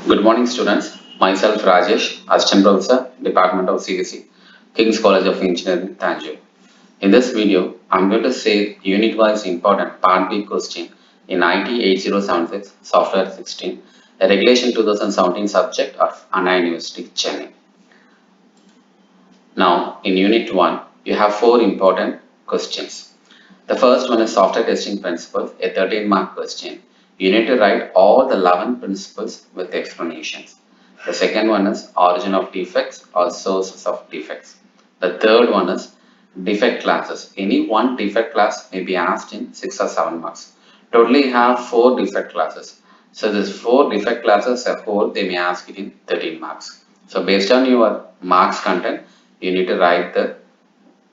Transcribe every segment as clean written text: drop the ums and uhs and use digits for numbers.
Good morning, students. Myself Rajesh, Assistant Professor, Department of CSE, King's College of Engineering, Tanjore. In this video, I'm going to say Unitwise important Part B question in IT8076 Software 16, a Regulation 2017 subject of Anna University, Chennai. Now, in Unit 1, you have four important questions. The first one is software testing principles, a 13-mark question. You need to write all the 11 principles with explanations. The second one is origin of defects or sources of defects. The third one is defect classes. Any one defect class may be asked in 6 or 7 marks. Totally you have 4 defect classes. So these 4 defect classes as a whole, they may ask it in 13 marks. So based on your marks content, you need to write the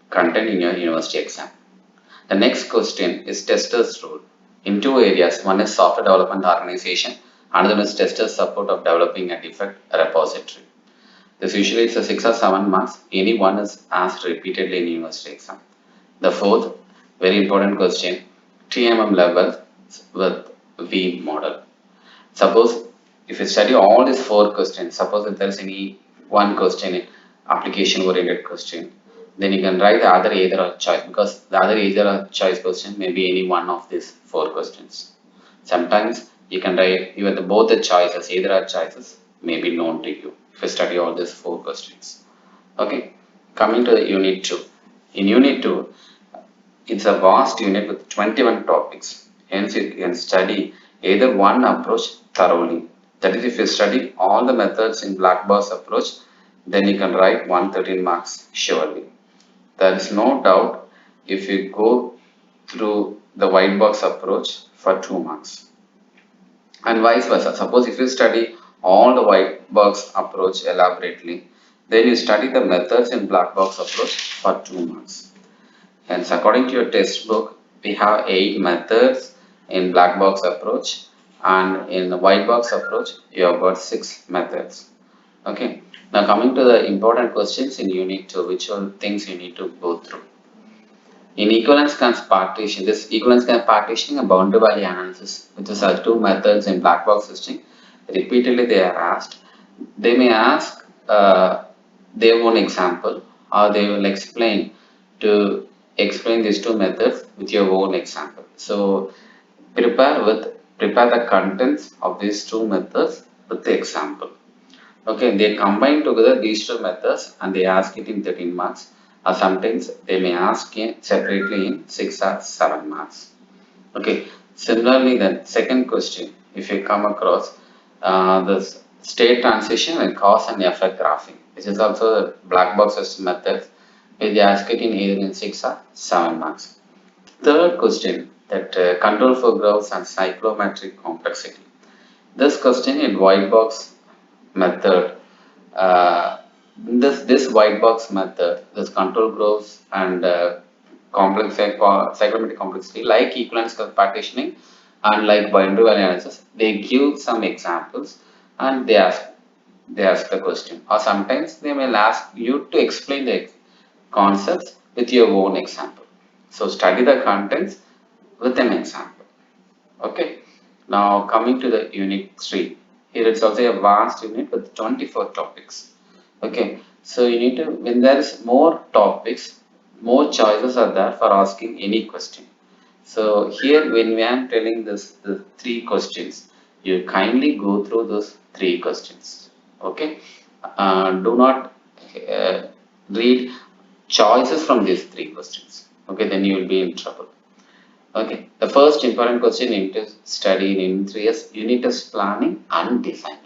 content in your university exam. The next question is testers role in two areas. One is software development organization, another is testers support of developing a defect repository. This usually is a 6 or 7 marks. Any one is asked repeatedly in university exam. The fourth, very important question, TMM level with V model. Suppose if you study all these four questions, suppose if there is any one question in application oriented question, then you can write the other either or choice, because the other either or choice question may be any one of these four questions. Sometimes you can write even both the choices, either or choices may be known to you if you study all these four questions. Okay, coming to the unit 2. In unit 2, it's a vast unit with 21 topics. Hence, you can study either one approach thoroughly. That is, if you study all the methods in black box approach, then you can write 113 marks surely. There is no doubt if you go through the white box approach for 2 marks. And vice versa. Suppose if you study all the white box approach elaborately, then you study the methods in black box approach for 2 marks. Hence, according to your textbook, we have 8 methods in black box approach, and in the white box approach, you have got 6 methods. Okay. Now, coming to the important questions in unit 2, which are things you need to go through. In equivalence class partition, this equivalence class partitioning and boundary value analysis, which is our two methods in black box testing, repeatedly they are asked. They may ask their own example, or they will explain these two methods with your own example. So prepare the contents of these two methods with the example. Okay, they combine together these two methods and they ask it in 13 marks, or sometimes they may ask it separately in 6 or 7 marks. Okay, similarly, the second question, if you come across the state transition and cause and effect graphing, which is also the black box system method, they ask it in either in 6 or 7 marks. Third question, that control for graphs and cyclometric complexity. This question in white box method, this white box method, this control graphs and cyclometric complexity, like equivalence partitioning and like boundary value analysis, they give some examples and they ask the question, or sometimes they may ask you to explain the concepts with your own example. So study the contents with an example. Okay. Now coming to the unit 3. Here it's also a vast unit with 24 topics. Okay. So you need to, when there is more topics, more choices are there for asking any question. So here when we are telling the 3 questions, you kindly go through those 3 questions. Okay. Do not read choices from these 3 questions. Okay, then you will be in trouble. Okay, the first important question you need to study in Unit 3 is unit test planning and designing.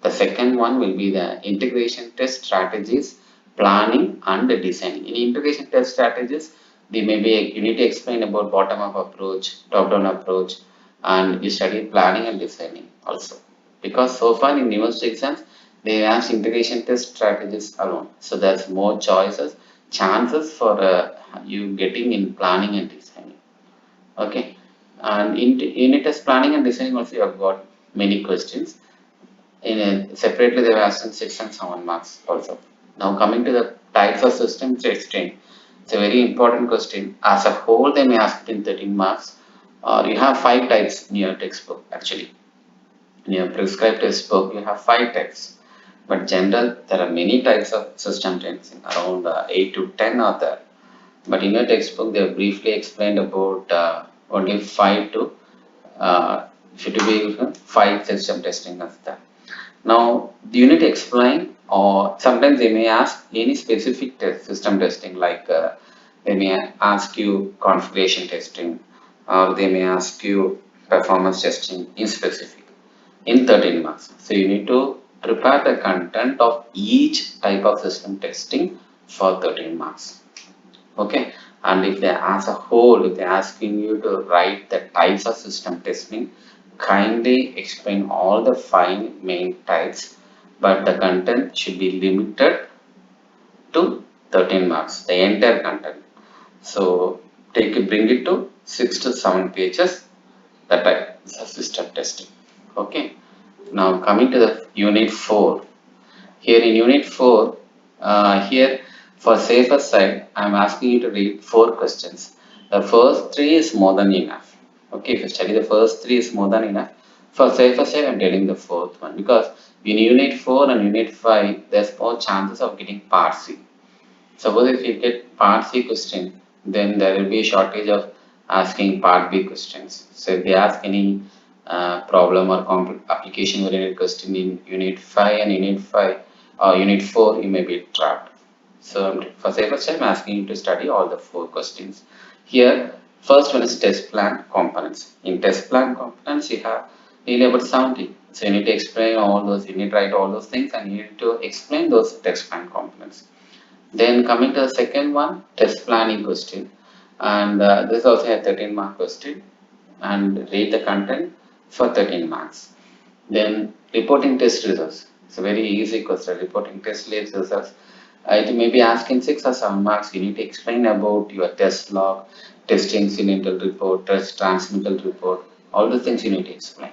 The second one will be the integration test strategies, planning and designing. In integration test strategies, they may be, you need to explain about bottom-up approach, top-down approach, and you study planning and designing also. Because so far in university exams, they ask integration test strategies alone. So there's more choices, chances for you getting in planning and designing. Okay, and in unit test planning and designing also you have got many questions. Separately they were asking 6 and 7 marks also. Now coming to the types of system testing, it's a very important question. As a whole they may ask it in 13 marks, or you have 5 types in your textbook actually. In your prescribed textbook, you have 5 types. But general, there are many types of system testing, around 8 to 10 are there. But in your textbook, they have briefly explained about only 5 to should be 5 system testing as that. Now, you need to explain, or sometimes they may ask any specific system testing, like they may ask you configuration testing, or they may ask you performance testing in specific in 13 marks. So, you need to prepare the content of each type of system testing for 13 marks. Okay, and if they as a whole, if they're asking you to write the types of system testing, kindly explain all the 5 main types, but the content should be limited to 13 marks, the entire content. So bring it to 6 to 7 pages, the types of system testing. Okay, now coming to the unit 4. Here in Unit 4, here for safer side, I am asking you to read 4 questions. The first 3 is more than enough. Okay, if you study the first 3 is more than enough. For safer side, I am telling the fourth one because in Unit 4 and Unit 5, there's more chances of getting Part C. Suppose if you get Part C question, then there will be a shortage of asking Part B questions. So if they ask any problem or application oriented question in Unit 5 and Unit 5 or Unit 4, you may be trapped. So for safer side, I'm asking you to study all the 4 questions. Here, first one is test plan components. In test plan components, you have nearly about 70. So you need to explain all those, you need to write all those things and you need to explain those test plan components. Then coming to the second one, test planning question. And this is also a 13-mark question. And read the content for 13 marks. Then reporting test results. It's a very easy question. Reporting test results. It may be asking 6 or 7 marks. You need to explain about your test log, test incidental report, test transmittal report. All the things you need to explain.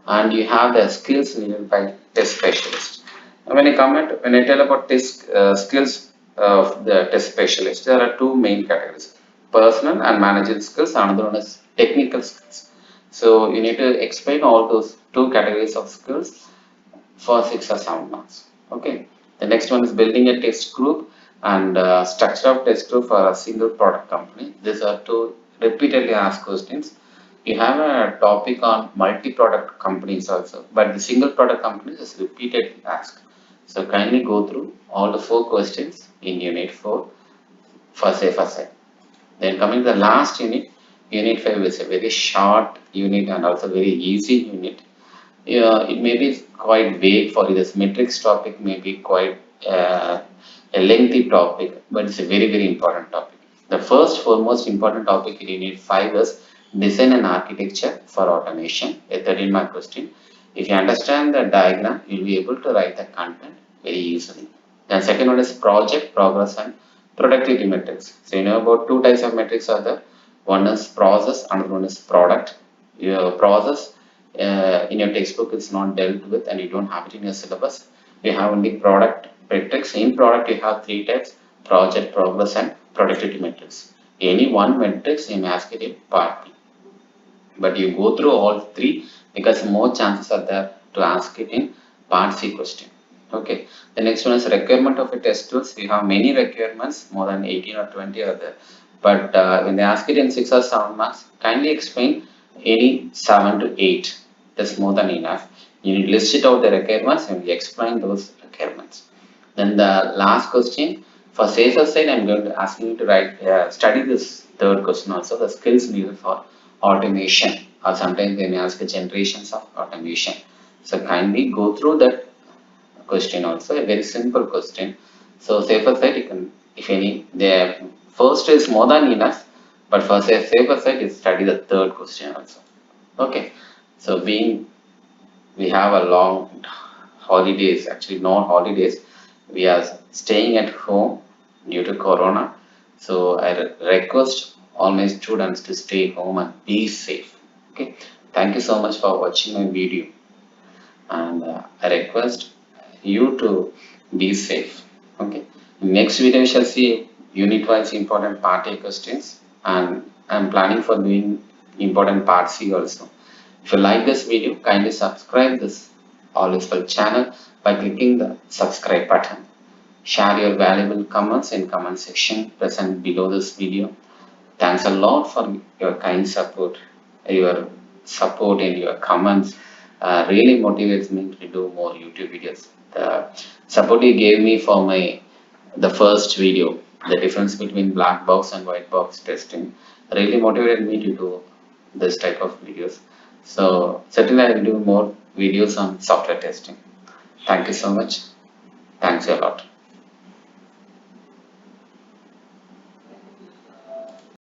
And you have the skills needed by test specialist. And when I tell about test skills of the test specialist, there are 2 main categories: personal and managerial skills. Another one is technical skills. So you need to explain all those 2 categories of skills for 6 or 7 months. Okay. The next one is building a test group and structure of test group for a single product company. These are 2 repeatedly asked questions. You have a topic on multi-product companies also, but the single product companies is repeatedly asked. So kindly go through all the 4 questions in Unit 4 for safer side. Then coming to the last unit, Unit 5 is a very short unit and also very easy unit. It may be quite vague for you. This metrics topic may be quite a lengthy topic, but it's a very important topic. The first foremost important topic in Unit 5 is design and architecture for automation, a 13-mark question. If you understand the diagram, you'll be able to write the content very easily. Then second one is project progress and productivity metrics. So you know about 2 types of metrics are there. One is process, another one is product. Your process in your textbook is not dealt with and you don't have it in your syllabus. You have only product metrics. In product, you have 3 types: project, progress, and productivity metrics. Any one metrics, you may ask it in part B. But you go through all 3 because more chances are there to ask it in part C question. Okay. The next one is requirement of a test tools. We have many requirements, more than 18 or 20 are there. But when they ask it in 6 or 7 marks, kindly explain any 7 to 8. That's more than enough. You need to list it out the requirements and explain those requirements. Then the last question, for safer side, I'm going to ask you to write, study this third question also, the skills needed for automation, or sometimes they may ask generations of automation. So kindly go through that question also, a very simple question. So safer side, you can, if any, the first is more than enough, but for safer side, you study the third question also. Okay, so being we have a long holidays, actually not holidays, we are staying at home due to corona. So I request all my students to stay home and be safe. Okay, thank you so much for watching my video, and I request you to be safe. Okay, next video we shall see unit-wise important part A questions, and I'm planning for doing important part C also. If you like this video, kindly subscribe this All Is Well channel by clicking the subscribe button. Share your valuable comments in comment section present below this video. Thanks a lot for your kind support. Your support in your comments really motivates me to do more YouTube videos. The support you gave me for the first video, the difference between black box and white box testing, really motivated me to do this type of videos. So certainly I will do more videos on software testing. Thank you so much. Thanks a lot.